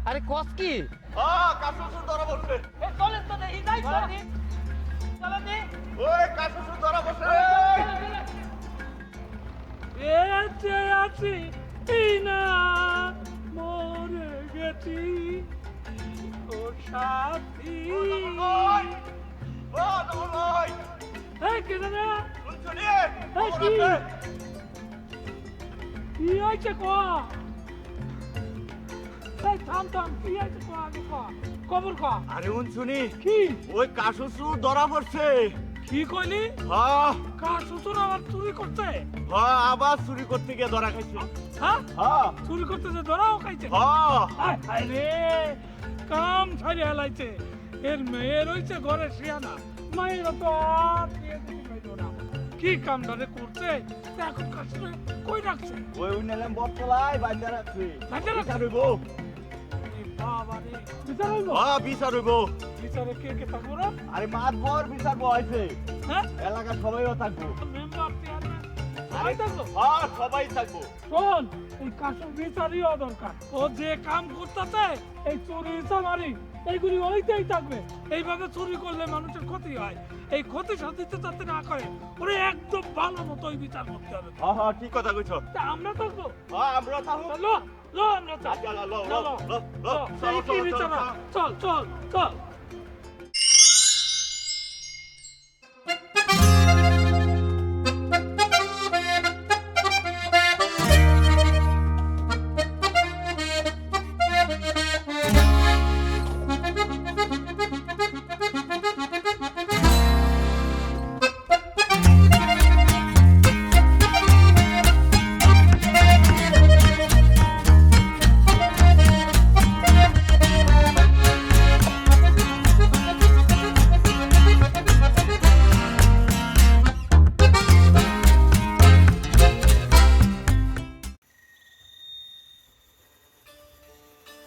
আরে কস কি? কাশুসুর ধরা পড়ছে। চলেন তো দেখি যাই চলেন নি ওই কাশুসুর ধরা পড়ছে। বেঁচে আছি এই না মরে গেছি ও সাথী এই কেন না এই কি হয়েছে ক এই থাম কি হয়েছে ক আগে ক খবর ক আরে শুনি কি ওই কাশুসুর ধরা পড়ছে। কি কইলি হ্যাঁ কার শ্বশুর আবার চুরি করতে হ্যাঁ আবার চুরি করতে গিয়ে ধরা খাইছে। হ্যাঁ হ্যাঁ চুরি করতে যে ধরাও খাইছে হ্যাঁ হায় রে কাম ছাড়ি হেলাইছে এর মেয়ের হইছে ঘরে শিয়ানা মায়ের তো আর বিয়ে দিতে পাইলো না কি কাম ধরে করছে তা এখন কাছে কই রাখছে ওই নিলাম বটতলায় বাজার আছে। বাজার আছে? বিচার হইব। এ বাবা রে বিচার হইব হ্যাঁ বিচার হইব। বিচারে কে থাকবো রে আরে মাতবর বিচার বহাইছে। হ্যাঁ এলাকার সবাইও থাকবো। মেম্বার চেয়ারম্যান সবাই থাকবো হ্যাঁ সবাই থাকবো। শোন এই কাশের বিচারইও দরকার ও যে কাম করতেছে এই চুরি চামারি এইগুলি হইতেই থাকবে এইভাবে চুরি করলে মানুষের ক্ষতি হয় এই ক্ষতি সাধিত যাতে না করে ওরে একদম ভালো মতো ওই বিচার করতে হবে হ্যাঁ হ্যাঁ ঠিক কথা কইছো। তা আমরা থাকবো হ্যাঁ আমরা থাকবো। লো লো আমরা থাকবো আচ্ছা লো লো লো, লো লো, লো লো, এই কি বিচার হয়? চল চল চল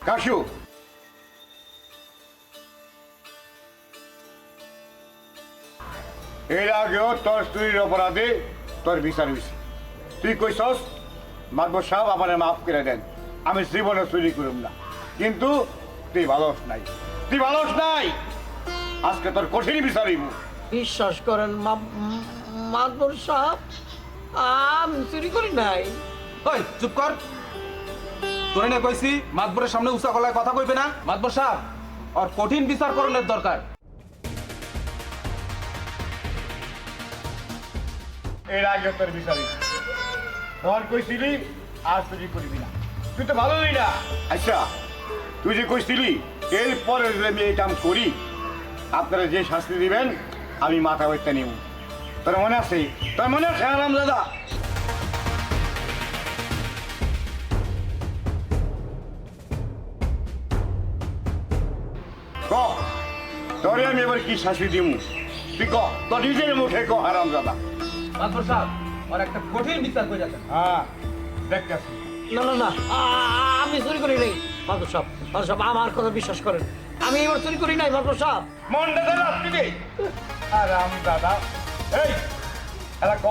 কাশু এর আগেও তোর স্ত্রীর অপরাধে তোর বিচার হয়েছে তুই কইসস মাতবর সাহেব আমার মাফ করে দেন আমি জীবনে চুরি করুম না কিন্তু তুই ভালোস নাই আজকে তোর কঠিন বিচার হইব বিশ্বাস করেন মাদবর সাহেব আমি চুরি করি নাই ওই চুপ কর তোরে না কইছি মাতবরের সামনে উঁচা গলায় কথা কইবে না মাতবর সাহেব আর কঠিন বিচার করণের দরকার এর আগে তোর বিচার হইছে তখন কইছিলি আজ চুরি করবি না তুই তো ভালোই না আচ্ছা তুই যে কইছিলি এরপরে যদি আমি এই কাম করি আপনারা যে শাস্তি দিবেন আমি মাথা বইতে নিব তোর মনে আছে আরাম দাদা ক তোরে আমি এবার কি শাস্তি দিব তুই ক তোর নিজের মুখে ক আরাম দাদা মাতবর সাহেব আর একটা কঠিন বিচার কই যাচ্ছেন হ্যাঁ দেখতেছি না না না আমি চুরি করি নাই মাদবর সাহেব আমার কথা বিশ্বাস করেন আমি এবার চুরি করি নাই মাদবর সাহেব মন দাদা আপনি দে আরাম দাদা এই এলা ক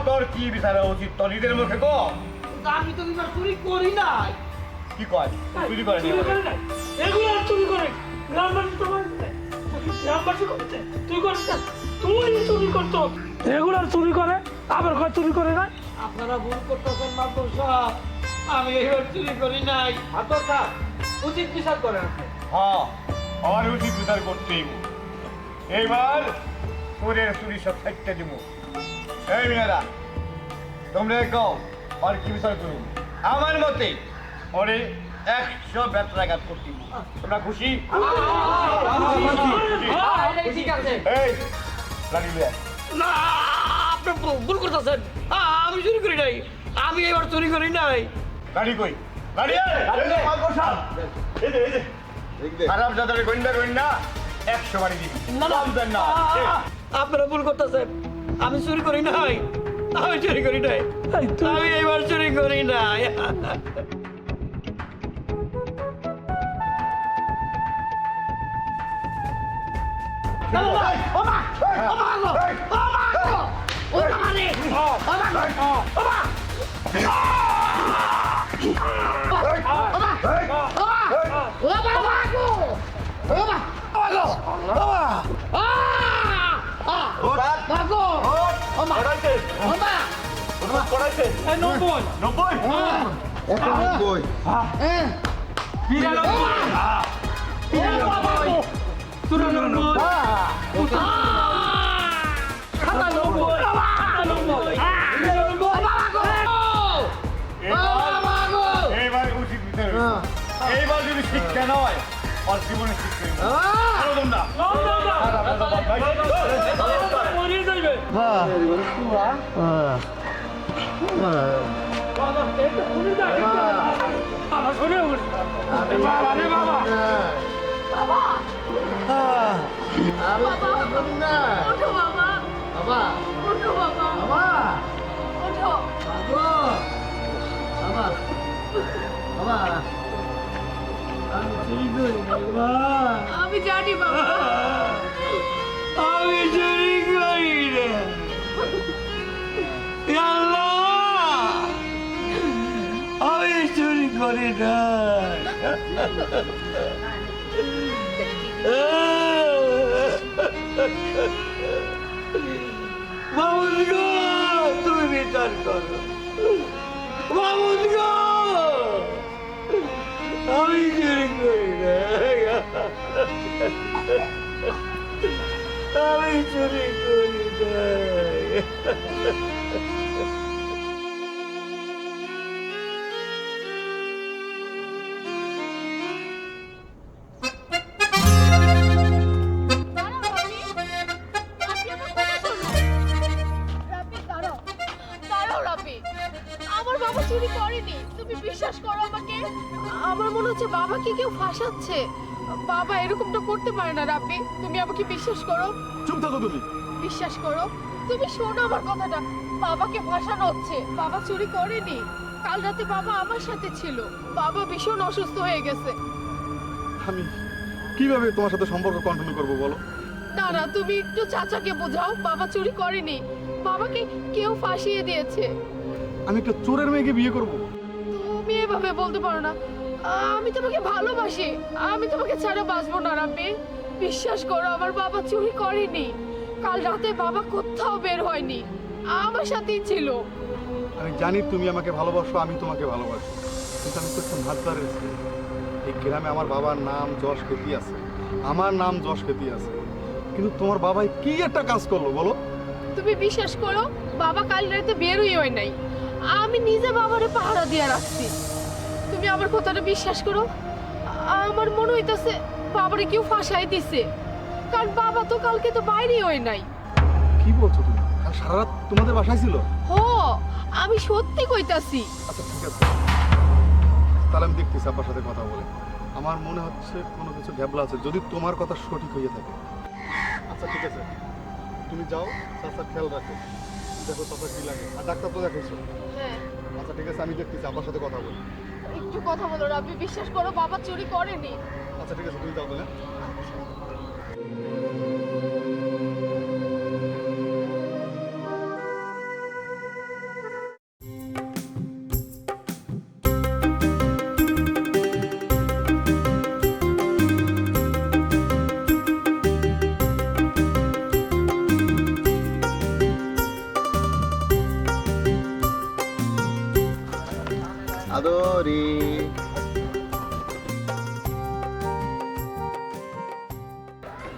তোর কি বিচারা উচিত তোর নিজের মুখে ক আমি তো এবার চুরি করি নাই কি কয় চুরি করে চুরি করে নাই এগুলো আর চুরি করে গ্রামবাসী তো করছে গ্রামবাসী করছে তুই করছিস না? তুই চুরি করতো রেগুলার চুরি করে আবার ঘর চুরি করে না আপনারা ভুল করতেছেন মাদবর সাহেব আমি এবার চুরি করি নাই মাতবর সাহেব উচিত বিচার করেন আপনি হ্যাঁ আমার উচিত বিচার করতেই এইবার চোরের চুরি সব সাইটটা দিব এই মিনারা তোমরা কও আর কি বিচার করুন আমার মতে ওরে 100 বেত্রাঘাত করতে তোমরা খুশি ঠিক আছে এই লাঠি লয়ে আয়। না আপনি ভুল করতেছেন আমি চুরি করি নাই আমি এবার চুরি করি নাই লাঠি কই লাঠি খারাপ জাতের গন্ডা 100 বাড়ি দিবি না না কম দেন না আপনারা ভুল করতেছেন আমি চুরি করি নাই আমি চুরি করি নাই আমি এবার চুরি করি নাই এই 90 90 91 এইবার উচিত বিচার হয়েছে। এইবার যদি শিক্ষা নয় আর জীবনে শিক্ষা নেই। আরো দণ্ডা। মরিয়ে যাইবে বাবা এটা শুনে যা বাবা শুনে বাবা রে বাবা ওঠো বাবা ওঠো বাবা ওঠো আমি জানি বাবা আমি চুরি করি না আল্লাহ আমি চুরি করি না মামুদ গো তুমি বিচার করো মামুদ গো আমি চুরি করি না আমি চুরি করি না আমার বাবা চুরি করেনি তুমি বিশ্বাস করো আমাকে আমার মনে হচ্ছে বাবাকে কেউ ফাঁসাচ্ছে বাবা এরকমটা করতে পারে না রাব্বি তুমি আমাকে বিশ্বাস করো চুপ থাকো তুমি। বিশ্বাস করো তুমি শোনো আমার কথাটা বাবাকে ফাঁসানো হচ্ছে বাবা চুরি করেনি কাল রাতে বাবা আমার সাথে ছিল বাবা ভীষণ অসুস্থ হয়ে গেছে আমি কিভাবে তোমার সাথে সম্পর্ক কন্টিনিউ করব বলো? না না তুমি একটু চাচাকে বোঝাও বাবা চুরি করেনি বাবাকে কেউ ফাঁসিয়ে দিয়েছে আমি একটা চোরের মেয়েকে বিয়ে করব? তুমি এভাবে বলতে পারো না আমি তোমাকে ভালোবাসি আমি তোমাকে ছাড়া বাঁচবো না রাব্বি বিশ্বাস করো আমার বাবা চুরি করেনি কাল রাতে বাবা কোথাও বের হয়নি আমার সাথেই ছিল আমি জানি তুমি আমাকে ভালোবাসো, আমি তোমাকে ভালোবাসি, কিন্তু আমি তো একটা মাতবারের ছেলে। এই গ্রামে আমার বাবার নাম যশ খ্যাতি আছে, আমার নাম যশ খ্যাতি আছে, কিন্তু তোমার বাবাই কি একটা কাজ করলো বলো? তুমি বিশ্বাস করো বাবা কাল রাতে বেরই হয় নাই আমি নিজে বাবারে পাহারা দিয়ে রাখছি তুমি আমার কথাটা বিশ্বাস করো আমার মনে হইতাছে বাবারে কেউ ফাঁসাই দিছে কারণ বাবা তো কালকে তো বাইরেই হয় নাই কি বলছো তুমি? আর সারা রাত তোমাদের বাসায় ছিল? হো আমি সত্যি কইতাছি আচ্ছা ঠিক আছে, তাহলে আমি দেখতেছি আপনার সাথে কথা বলে। আমার মনে হচ্ছে কোনো কিছু ঘ্যাবলা আছে, যদি তোমার কথা সঠিক হয়ে থাকে। আচ্ছা ঠিক আছে, তুমি যাও, চাচার খেয়াল রাখো, দেখো চাচা কি লাগে, আর ডাক্তার তো দেখাইছো। হ্যাঁ আচ্ছা ঠিক আছে, আমি দেখতেছি, আপনার সাথে কথা বলি। একটু কথা বলো রাব্বি বিশ্বাস করো বাবা চুরি করেনি আচ্ছা ঠিক আছে, তুমি যাও তাহলে। আদরি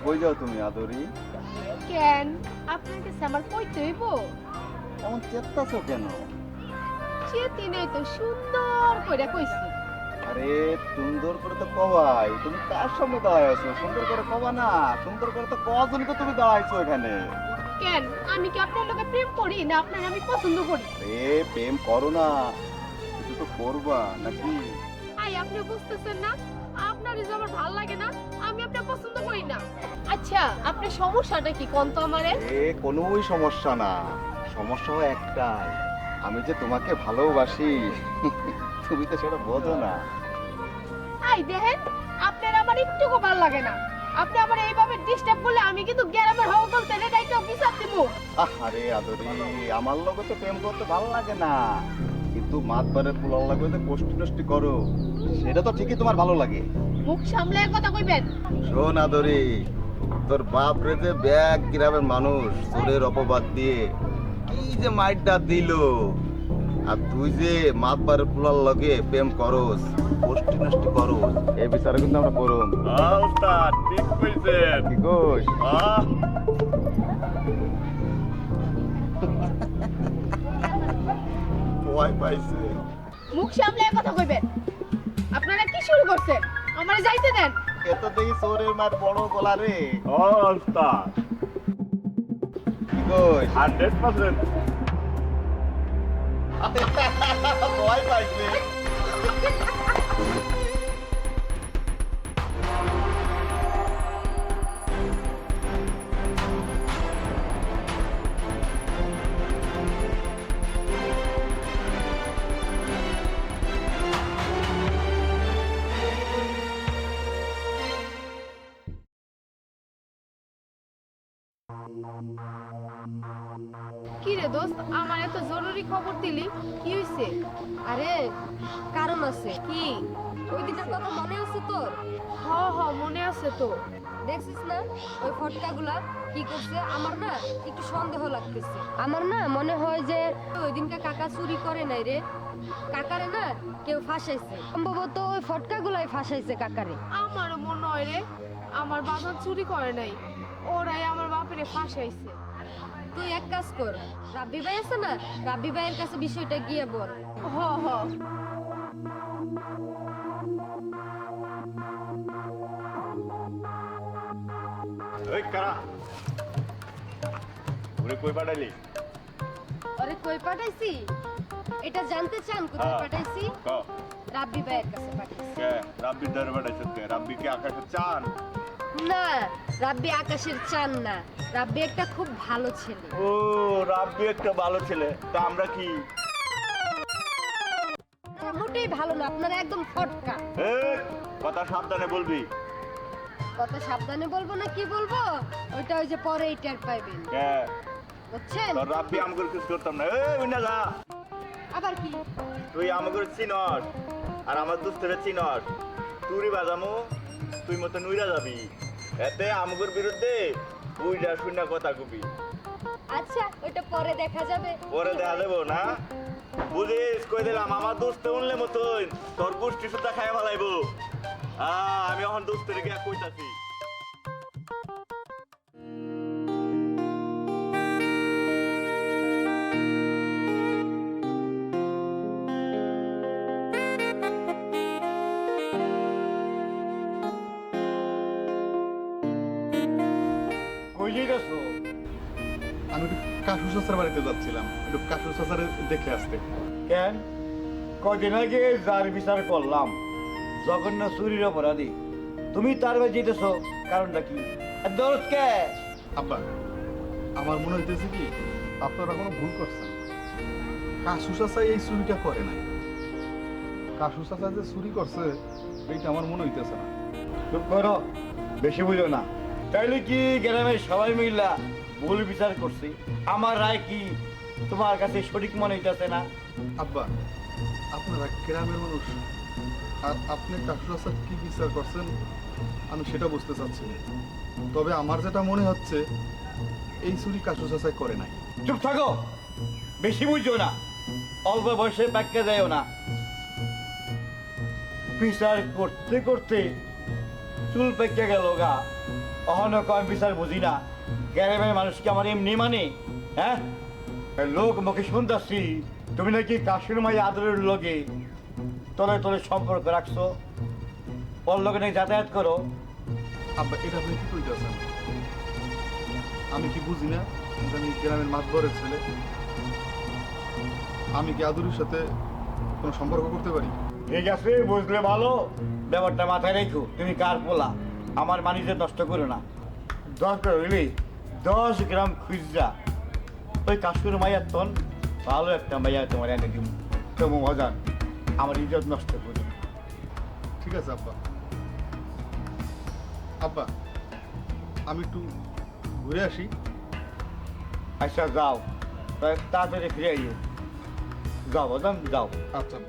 কই যাও তুমি আদরি? কেন আপনার কাছে আমার কইতে হইব এমন চেত্তাছো কেন? চেতি নেই তো সুন্দর করে কইছি আরে সুন্দর করে তো কবাই, তুমি কার সামনে দাঁড়ায় আছো? সুন্দর করে কবা না, সুন্দর করে তো কজন তো তুমি দাঁড়াইছো এখানে। কেন আমি কি আপনার লোকে প্রেম করি না আপনার আমি পছন্দ করি আরে প্রেম করো না, কিছু তো করবা নাকি? আই আপনি বুঝতেছেন না আপনার যে আমার ভালো লাগে না আমি আপনার পছন্দ করি না আচ্ছা আপনার সমস্যাটা কি কোন তো আমারে এ কোনোই সমস্যা না, সমস্যা হয় একটাই, আমি যে তোমাকে ভালোবাসি তুমি তো সেটা বোঝো না। আই দেখেন আপনার আমার একটুকু ভালো লাগে না আপনি আমার এইভাবে ডিস্টার্ব করলে আমি কিন্তু গ্রামের হওয়াল তেলে ডাইটা বিচার দিব আরে আদরি আমার লগে তো প্রেম করতে ভালো লাগে না, কিন্তু মাতবারের পোলার লাগে যে কষ্টি নষ্টি করো সেটা তো ঠিকই তোমার ভালো লাগে। মুখ সামলে কথা কইবেন শোন আদরি, তোর বাপ রে যে ব্যাগ গ্রামের মানুষ চোরের অপবাদ দিয়ে কি যে মাইটটা দিল, আর তুই যে মাতবারের পোলার লগে প্রেম করস পোস্টি নষ্ট করস এই বিচারে কিন্তু আমরা করুম। ওস্তাদ ঠিক কইছেন। কি কইস? ভয় পাইছে। মুখ সামলে কথা কইবেন। আপনারা কি শুরু করছেন? আমারে যাইতে দেন। এত দেখি চোরের মার বড় গলা রে। ওস্তাদ কি কইস? 100% ভয় পাইছে। কি রে দোস্ত, আমার এত জরুরি খবর দিলি, কি হইছে? আরে কারণ আছে। কি? ওই দিনের কথা মনে আছে তোর? হ মনে আছে তো। দেখছিস না ওই ফটকাগুলা কি করছে? আমার না একটু সন্দেহ লাগতেছে। আমার না মনে হয় যে ওই দিনকে কাকা চুরি করে নাই রে, কাকারে না কেউ ফাঁসাইছে। সম্ভবত ওই ফটকাগুলাই ফাঁসাইছে কাকারে। আমারও মনে হয় রে, আমার বাবা চুরি করে নাই, ওরাই আমার বাপেরে ফাঁসাইছে। তুই এক কাজ কর, রাব্বি ভাই আছে না, রাব্বি ভাইয়ের কাছে বিষয়টা গিয়ে বল। হ ওই কারা ওরে কই পাঠাইলি? আরে কই পাঠাইছি এটা জানতে চান? কোথায় হ্যাঁ। পাঠাইছি? কও রাব্বি ভাইয়ের কাছে পাঠাইছি। কে রাব্বির দ্বারে পাঠাইছিস কে? রাব্বি কি আকাশে চান? না, রাব্বি আকাশের চান না, রাব্বি একটা খুব ভালো ছেলে। ও রাব্বি একটা ভালো ছেলে, তা আমরা কি? মোটেই ভালো না, আপনারা একদম ফটকা। এই, কথা সাবধানে বলবি। কত সাবধানে বলবো না কি বলবো ওইটা ওই যে পরেই টের পাইবেন, কে বুঝছেন? তোর রাব্বি আমাকে কিছু করতাম না। এই উইনা যা, আবার কি? তুই আমাকে চিনস আর আমার দুস্থরে চিনস, তুই বাজামো তুই মতো নুইরা যাবি, এতে আমগুর বিরুদ্ধে বুঝা শুনে কথা কবি। আচ্ছা ওইটা পরে দেখা যাবে। পরে দেখা দেবো না, বুঝিস কই দিলাম আমার দোস্ত উনলে মতন তোর গোষ্ঠী সুদ্ধা খাইয়া ভালাইবো। আমি এখন দোস্তের গিয়া কইতাছি। কই যাইতাছো? আমি একটু কাশু চাচার বাড়িতে যাচ্ছিলাম, একটু কাশু চাচার দেখে আসতে। কেন কদিন আগে যার বিচার করলাম জঘন্য চুরির অপরাধী, তুমি তার বাড়ি যেতেছো, কারণটা কি? দোষ কে? আব্বা, আমার মনে হইতেছে কি আপনারা কোনো ভুল করছেন। কাশু চাচা এই চুরিটা করে নাই। কাশু চাচা যে চুরি করছে এইটা আমার মনে হইতেছে না। চুপ করো, বেশি বুঝো না। তাইলে কি গ্রামের সবাই মিল্লা ভুল বিচার করছি? আমার রায় কি তোমার কাছে সঠিক মনে হইতেছে না? আব্বা, আপনারা গ্রামের মানুষ, আর আপনি কাশু চাচার কি বিচার করছেন আমি সেটা বুঝতে চাচ্ছি না। তবে আমার যেটা মনে হচ্ছে এই চুরি কাশু চাচাই করে নাই। চুপ থাকো, বেশি বুঝো না, অল্প বয়সে ব্যাখ্যা যায়ও না। বিচার করতে করতে চুল পেকে গেল গা, অহন কম বিচার বুঝি না। গ্রামের মানুষকে আমার এমনি মানে? হ্যাঁ, লোক মুখে শুনতেছি তুমি নাকি কাশুর মাই আদরের লগে তলে তলে সম্পর্ক রাখছো, ওর লগে নাকি যাতায়াত করো। আব্বা, এটা আপনি কি কইতেছেন? আমি কি বুঝি না যে আমি গ্রামের মাতবরের ছেলে? আমি কি আদুরির সাথে কোনো সম্পর্ক করতে পারি? ঠিক আছে, বুঝলে ভালো, ব্যাপারটা মাথায় রেখো। তুমি কার পোলা, আমার মানিজে নষ্ট করো না। দরকার হইলে 10 গ্রাম খুচরা ওই কাশুর মাইয়ার তন ভালো একটা মাইয়া তোমার এনে দিব, তবু অজান আমার ইজ্জত নষ্ট করি। ঠিক আছে আব্বা। আব্বা, আমি একটু ঘুরে আসি। আচ্ছা যাও, তাড়াতাড়ি ফিরে আইও। যাও অজান, যাও। আচ্ছা।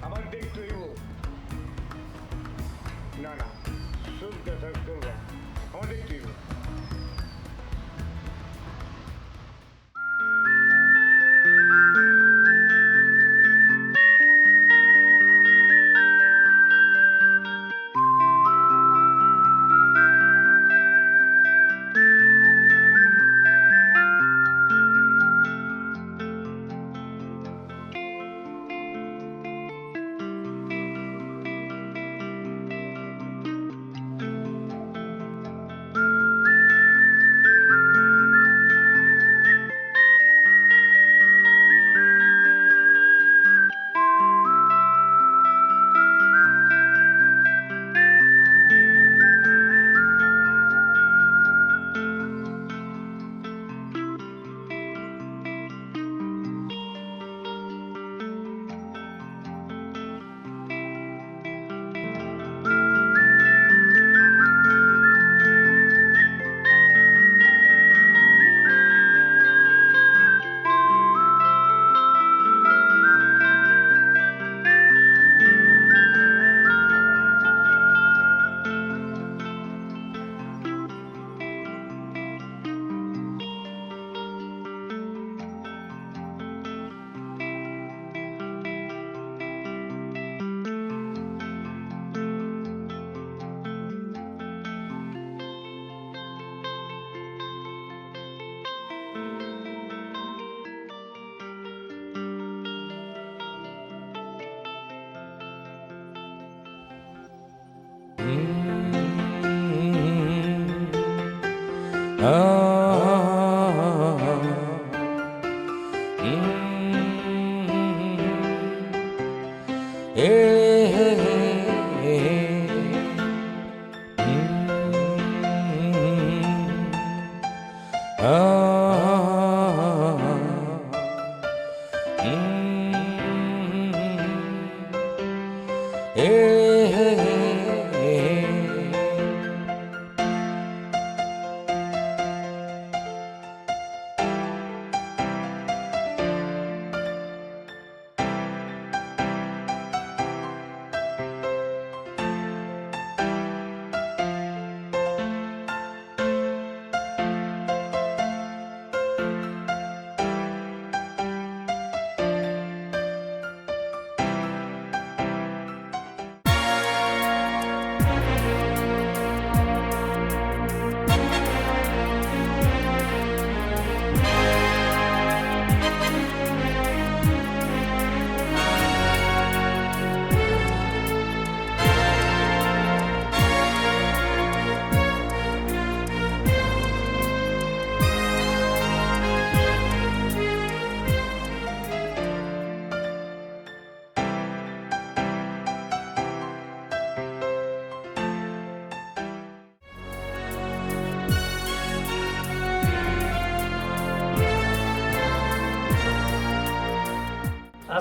আমার দেখতেই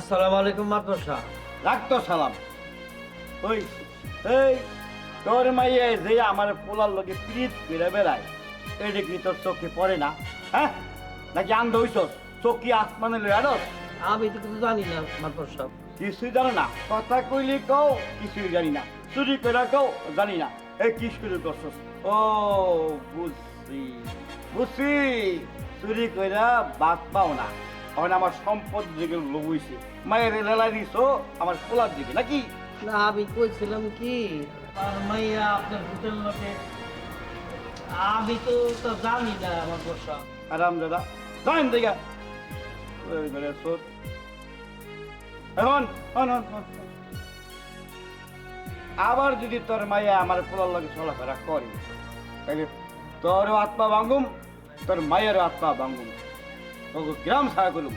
আসসালামু আলাইকুম মাতবর সাহেব। রাখতো সালাম। ওই এই তোর মাইয়া যে আমার পোলার লোকে পিরিত ফিরে বেড়ায়, এটা কি তোর চোখে পড়ে না? হ্যাঁ, নাকি আন্ধ হইছস? চোখ কি আসমানে লয়ারস? আমি তো কিছু জানি না মাতবর সাহেব। কিছুই জানো না? কথা কইলি কও কিছুই জানি না, চুরি করে কও জানি না। এই কি শুরু করছস? ও বুঝছি বুঝছি, চুরি কইরা বাদ পাও না। এখন আমার সম্পদ দিকে লোভ হইছে, মায়ের লেলা দিছো আমার পোলার দিকে নাকি? না আমি কইছিলাম কি আর মাইয়া আপনার হোটেল লোকে, আমি তো তো জানি না মাতবর সাহেব। আরাম দাদা জানেন দেখা এখন আবার যদি তোর মাইয়া আমার পোলার লগে চলাফেরা করে, তাহলে তোরও আত্মা ভাঙ্গুম, তোর মায়েরও আত্মা ভাঙ্গুম, তোকে গ্রাম ছাড়া করুম।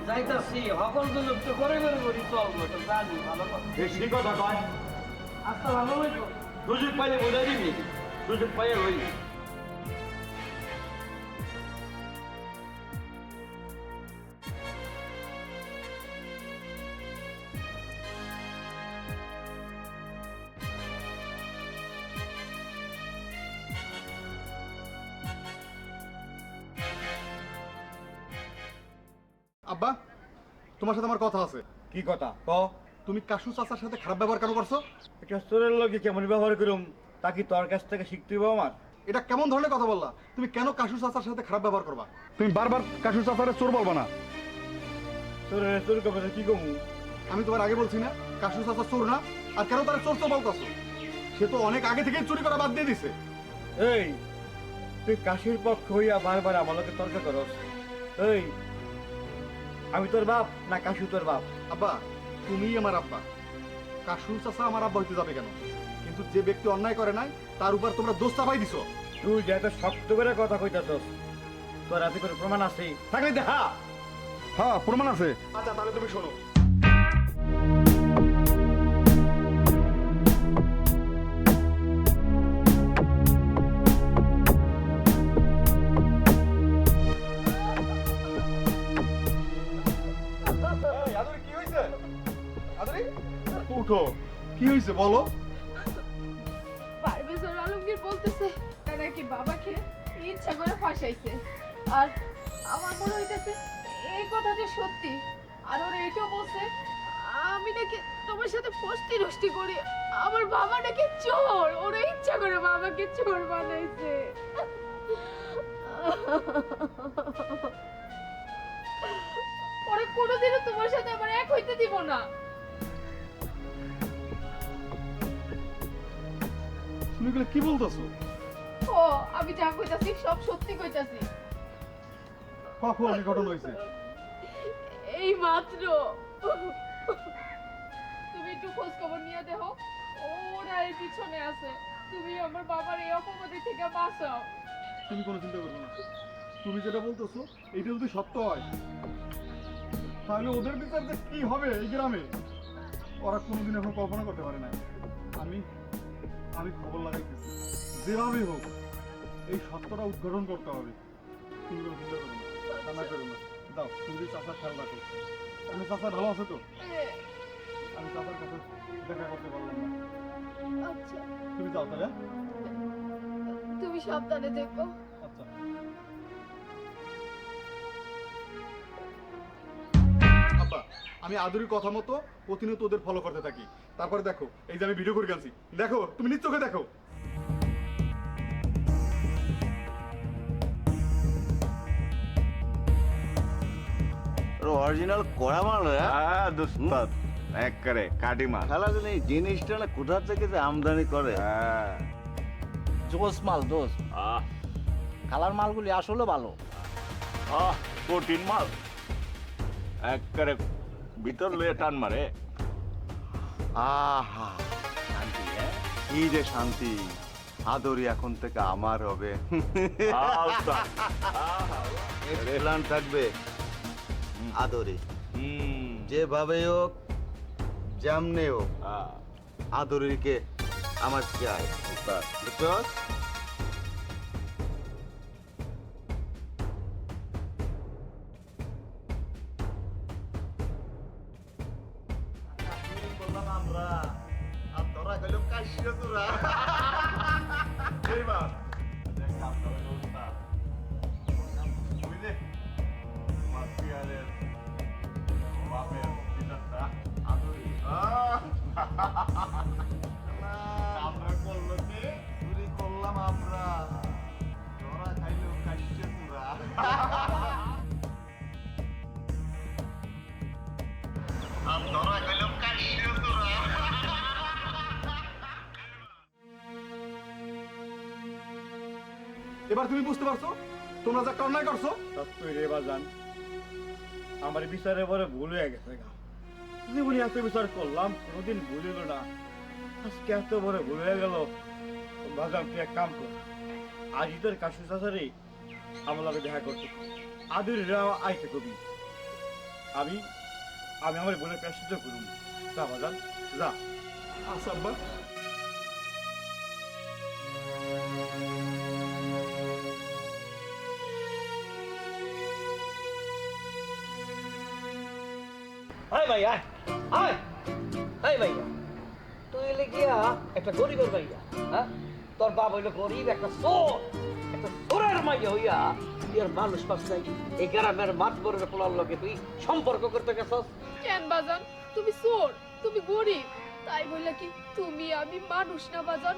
যাইতাছি সকল লোক তো করে করে করি চলবো, তো জানি ভালো কথা। বেশি কথা কয়, আসসালামু আলাইকুম। সুযোগ পাইলে বোঝাই দিবি, সুযোগ পাইলে হই। আব্বা, তোমার সাথে আমার কথা আছে। কি কথা ক? তুমি কাশু চাচার সাথে খারাপ ব্যবহার কেন করছো? একটা চোরের লগে কেমন ব্যবহার করুম তা কি তোর কাছ থেকে শিখতে হইব আমার? এটা কেমন ধরনের কথা বললা? তুমি কেন কাশু চাচার সাথে খারাপ ব্যবহার করবা? তুমি বারবার কাশু চাচারে চোর বলবা না। চোরের চোর কবে কি কমু? আমি তোমার আগে বলছি না কাশু চাচা চোর না? আর কেন তারা চোর তো বলতাছো? সে তো অনেক আগে থেকেই চুরি করা বাদ দিয়ে দিছে। এই তুই কাশির পক্ষ হইয়া বারবার আমার লগে তর্ক করস। এই আমি তোর বাপ না কাশু তোর বাপ? আব্বা, তুমিই আমার আব্বা, কাশু চাচা আমার আব্বা হইতে যাবে কেন? কিন্তু যে ব্যক্তি অন্যায় করে নাই তার উপর তোমরা দোষ চাপাই দিছো। তুই যে এত শক্ত করে কথা কইতাছস, তোর হাতে করে প্রমাণ আছে থাকলে দেখা। হ্যাঁ, প্রমাণ আছে। আচ্ছা তাহলে তুমি শোনো। উঠো, কি হয়েছে বলো? পারভেজর আলমগীর বলতেছে তারা কি বাবাকে ইচ্ছা করে ফাঁসাইছে, আর আমার মনে হইতেছে এই কথাটা সত্যি। আর ওরা এটাও বলছে আমি নাকি তোমার সাথে ফষ্টি নষ্টি করি, আমার বাবা নাকি চোর, ওরা ইচ্ছা করে বাবাকে চোর বানাইছে। ওরা কোনোদিনও তোমার সাথে আমার এক হইতে দিব না। তুমি এগুলো কি বলতেছো? ও আমি যা কইতাছি সব সত্যি কইতাছি। কখন এই ঘটনা হয়েছে? এই মাত্র। তুমি একটু খোঁজ খবর নিয়ে দেখো, ওরা এর পিছনে আছে। তুমি আমার বাবার এই অপবাদ থেকে বাঁচাও। তুমি কোনো চিন্তা করবে না। তুমি যেটা বলতেছো এটা যদি সত্য হয় তাহলে ওদের বিচার যে কি হবে এই গ্রামে ওরা কোনোদিন এখন কল্পনা করতে পারে না। আমি আমি খবর লাগাইতেছি, যেভাবেই হোক এই সত্যটা উদ্ঘাটন করতে হবে। তুমি কোনো চিন্তা করবে না, কান্না করবে না। দাও, তুমি যদি চাচার খেয়াল রাখো। আমি চাচা ভালো আছে তো? আমি চাচার কাছে দেখা করতে পারলাম না। আচ্ছা তুমি যাও তাহলে। তুমি সাবধানে দেখো। আচ্ছা। আব্বা, আমি আদুরির কথা মতো প্রতিনিয়ত ওদের ফলো করতে থাকি। তারপরে দেখো এই যে আমি ভিডিও করে গেছি, দেখো তুমি নিজ চোখে দেখো। অরিজিনাল কড়া মাল। হ্যাঁ দোস্ত, একবারে কাটি মাল। খেলা জানি এই জিনিসটা না কোথা থেকে যে আমদানি করে। হ্যাঁ জোস মাল দোস, কালার মালগুলি আসলে ভালো। কঠিন মাল, একবারে ভিতর লয়ে টান মারে। আহা শান্তি, কি যে শান্তি। আদরি এখন থেকে আমার হবে। প্ল্যান থাকবে আদরি, যেভাবে হোক যেমনে হোক আদরিকে আমার চাই, বুঝছস? কাশিও তোরা এইবার দেখ আপনার অবস্থা বুঝলে মাসিয়ারের বাপের পিতাটা আদরি আমরা করলো যে চুরি করলাম আমরা তোরা খাইলেও কাশিও তোরা তোরা খাইলেও কাশিও তোরা এবার তুমি বুঝতে পারছো তোমরা যা অন্যায় করছো? তুই রে বাজান আমার বিচারে পরে ভুল হয়ে গেছে গা জীবনে এত বিচার করলাম কোনোদিন ভুল হলো না আজকে এত বড় ভুল হয়ে গেল বাজান তুই এক কাম কর আজই তোর কাশু চাচারে আমার লাগে দেখা করতে আদুর আইতে কবি আমি আমি আমার বলে প্রাশ্চিত করুন যা বাজান যা আচ্ছা আব্বা। আয় ভাই আয় আয় আয় ভাইয়া তুই এলে গিয়া একটা গরিবের ভাইয়া হ্যাঁ তোর বাপ হইলো গরিব একটা চোরের মাইয়া হইয়া তুই আর মানুষ পাস নাই এই গ্রামের মাতবরের পোলার লোকে তুই সম্পর্ক করতে গেছস কেন বাজান তুমি চোর তুমি গরিব তাই বললে কি তুমি আমি মানুষ না বাজান?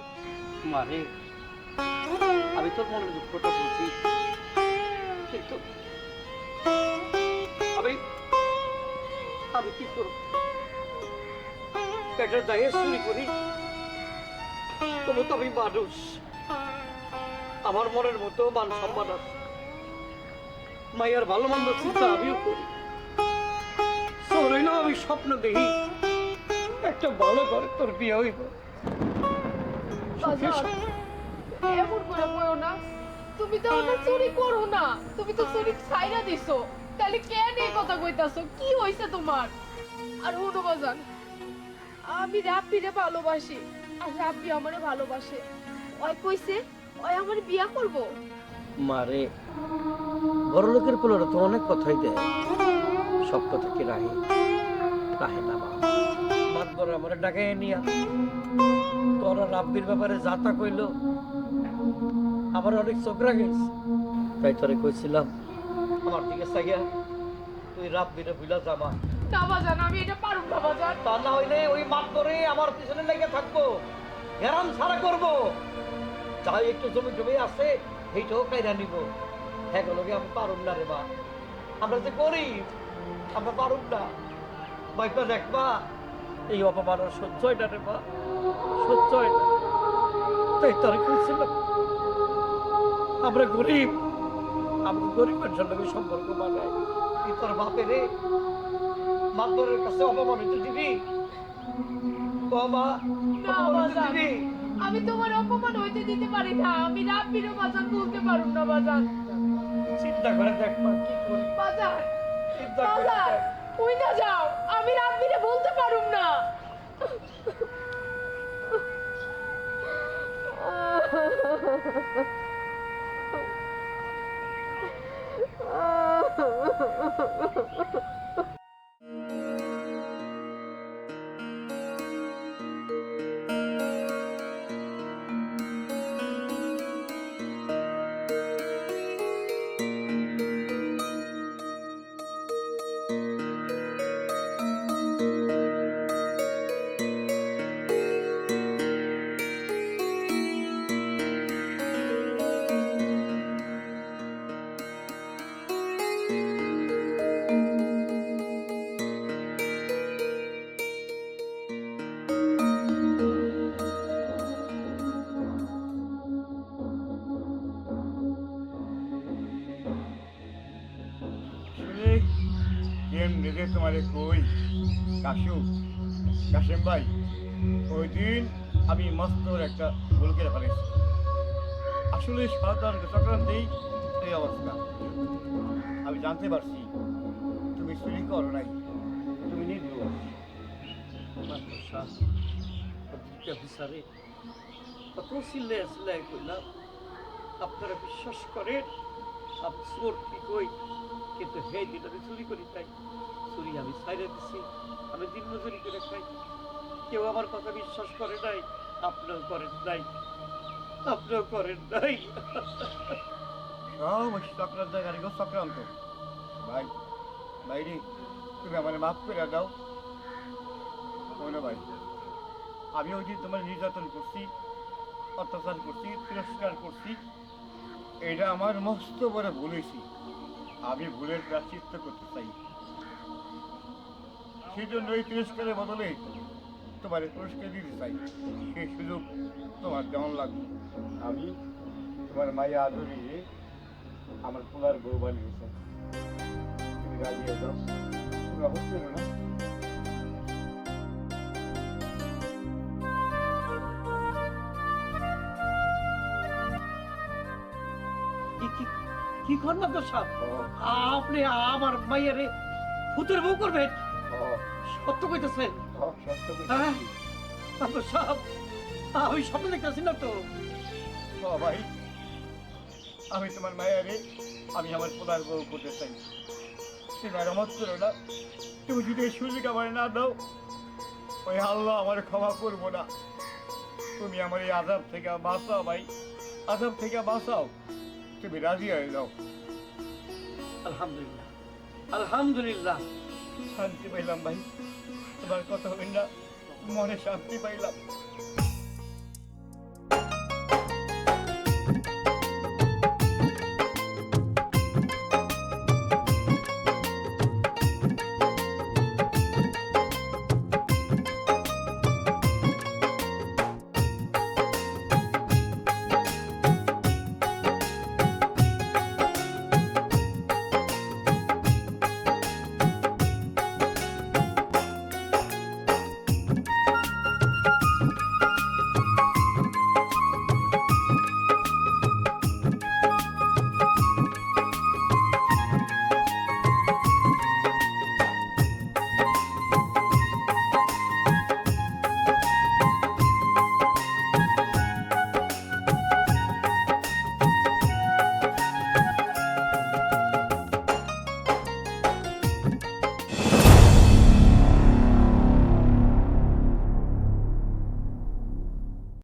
মারে আমি তোর মনের দুঃখটা বুঝি কিন্তু আমি আমি কি করব একটা দায়ে চুরি করি তবু তো আমি মানুষ আমার মনের মতো মান সম্মান আছে মায়ের ভালো মন্দ চিন্তা আমিও করি সরইলেও আমি স্বপ্ন দেখি একটা ভালো ঘরে তোর বিয়ে হইব বাজান এমন করে কইও না তুমি তো ওটা চুরি করো না তুমি তো চুরি ছাইরা দিছো তাহলে কেন এই কথা কইতাছো কি হইছে তোমার? আর হুনো বাজান আমি রাব্বিরে ভালোবাসি আর রাব্বি আমারে ভালোবাসে ওই কইছে ওই আমার বিয়া করব। মারে বড় লোকের পোলারা তো অনেক কথাই দেয় সব কথা কি রাহে রাহে না মাত করে আমার ডাকাই নিয়া তোরা রাব্বির ব্যাপারে যাতা কইলো আমার অনেক চোখ রাখিস তাই তোরে কইছিলাম আমার দিকে চাইয়া তুই রাব্বিরে ভুলা যাবা না বাজান আমি এটা পারব না বাজান। তা না হইলে ওই মাত করে আমার পিছনে লেগে থাকবো হেরাম ছাড়া করবো যাই একটু জমি জমি আছে এইটাও কাইরা নিব হ্যাঁ গেল আমি পারুম না রে মা আমরা যে গরিব আমরা পারুম না বাইকটা দেখবা এই অপমান আর সহ্য হয় না রে মা সহ্য হয় না তাই তার কইছিলাম আমরা গরিব আমরা গরিব মানুষের লোকের সম্পর্ক বানাই তুই তোর বাপে রে মাতবরের কাছে অপমানিত দিবি বাবা না অপমানিত বাজান দিবি আমি তোমার অপমান হইতে দিতে পারি না আমি রাব্বিরে বাজান বলতে পারুম না বাজান। চিন্তা করে দেখ মা কি করি বাজান চিন্তা করে বাজান দেখ কই না যাও আমি রাব্বিরে বলতে পারুম না। কেমনে যে তোমারে কই কাশু কাশেম ভাই ওই দিন আমি মস্ত একটা ভুল করে ফেলেছি আসলে সাধারণ চক্রান্তেই এই অবস্থা আমি জানতে পারছি তুমি চুরি করো নাই তুমি নির্দোষ বিচারে কত সিল্লাই সিল্লাই করলাম আপনারা বিশ্বাস করেন আমি চোর কি কই কিন্তু হে দিন আমি চুরি করি তাই চুরি আমি সাইরে দিছি আমি দিন মজুরি করে খাই কেউ আমার কথা বিশ্বাস করে নাই আপনিও করেন নাই, আপনিও করেন নাই। সব চক্রান্ত গাড়িগো চক্রান্ত। ভাই ভাইরি তুমি আমার মাফ করে দাও। বলো ভাই, আমি ওই দিন তোমার নির্যাতন করছি, অত্যাচার করছি, তিরস্কার করছি, এটা আমার মস্ত বড় ভুল হয়েছি। আমি ভুলের প্রায়শ্চিত্ত করতে চাই। সেই জন্য এই তিরস্কারের বদলে তোমার পুরস্কার দিতে চাই। সেই সুযোগ তোমার যেমন লাগবে। আমি তোমার মায়ের আদরি আমার পোলার বউ বানিয়েছে। তুমি রাজি হয়ে যাও। তুমি অবশ্যই না। কি করবেন তো সাহেব? আপনি আমার মায়ের ভূতের বউ করবেন? সত্য কইতেছেন? হ্যাঁ সাহেব, আমি স্বপ্ন দেখতেছি না তো। ভাই, আমি তোমার মায়ারে আমি আমার পোলার বউ করতে চাই। তুমি মেরামত করো না। তুমি যদি এই সুযোগ আমার না দাও, ওই আল্লাহ আমার ক্ষমা করবো না। তুমি আমার এই আযাব থেকে বাঁচাও ভাই, আযাব থেকে বাঁচাও। তুমি রাজি হয়ে যাও। আলহামদুলিল্লাহ, আলহামদুলিল্লাহ। শান্তি পাইলাম ভাই, তোমার কথা হইল না, মনে শান্তি পাইলাম।